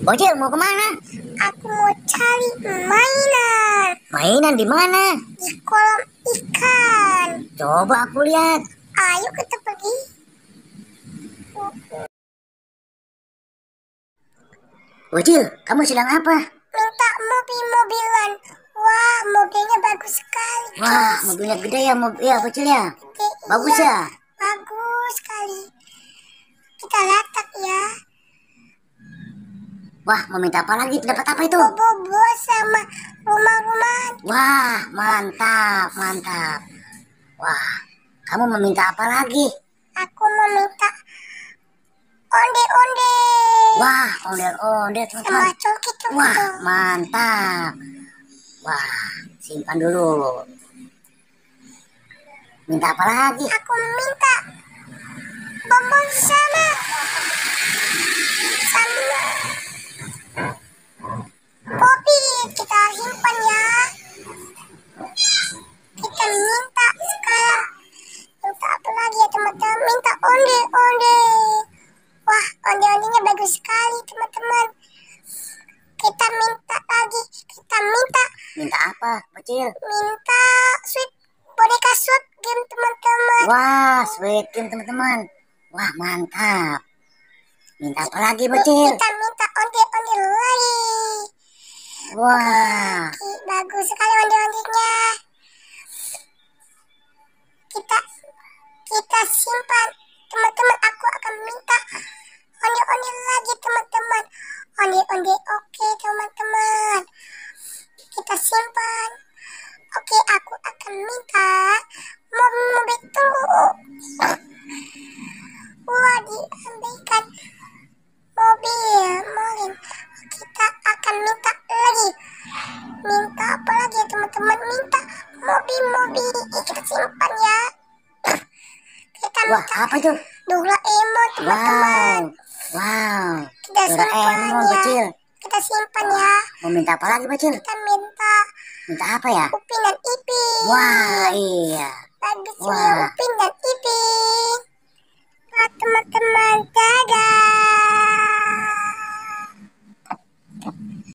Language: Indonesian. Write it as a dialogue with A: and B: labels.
A: Bocil mau kemana?
B: Aku mau cari mainan.
A: Mainan di mana?
B: Di kolam ikan.
A: Coba aku lihat.
B: Ayo kita pergi.
A: Bocil, kamu sedang apa?
B: Minta mobil-mobilan. Wah, mobilnya bagus sekali.
A: Wah, mobilnya gede ya, ya Bocil ya.
B: Gede,
A: Bagus
B: iya.
A: ya.
B: Bagus sekali. Kita letak ya.
A: Wah, mau minta apa lagi? Dapat apa itu?
B: Bobo sama rumah-rumahan.
A: Wah, mantap, mantap. Wah, kamu meminta apa lagi?
B: Aku mau minta onde-onde.
A: Wah, ondel-ondel
B: Sama
A: teman-teman.
B: coki-coki.
A: Wah, mantap. Wah, simpan dulu. Minta apa lagi?
B: Aku minta bonbon sama kopi. Kita simpan ya. Kita minta sekarang. Minta apa lagi ya teman-teman? Minta onde-onde. Wah, onde-ondenya bagus sekali teman-teman. Kita minta lagi. Kita minta.
A: Minta apa, Bocil?
B: Minta boneka sweet game teman-teman.
A: Wah, sweet game teman-teman. Wah, mantap. Minta apa lagi, Bocil?
B: Kita minta onde-onde lagi.
A: Wah,
B: Bagus sekali onde-ondenya. Kita simpan teman-teman. Aku akan minta onde-onde lagi teman-teman. Onde-onde oke teman-teman. Kita simpan. Oke, aku akan minta mobil truk. Wah, diambilkan mobil. Kita akan minta lagi. Minta apa lagi ya teman-teman? Minta mobil-mobil. Kita simpan ya. Kita
A: wah,
B: minta
A: apa itu?
B: Doraemon teman-teman.
A: Wow.
B: Kita simpan
A: Doraemon,
B: ya.
A: Bocil.
B: Kita simpan ya.
A: Mau minta apa lagi, Bocil?
B: Kita minta
A: Minta apa ya?
B: Upin dan Ipin.
A: Wah, iya.
B: Bagus ya
A: Wah.
B: Upin dan Ipin. Nah, teman-teman, dadah.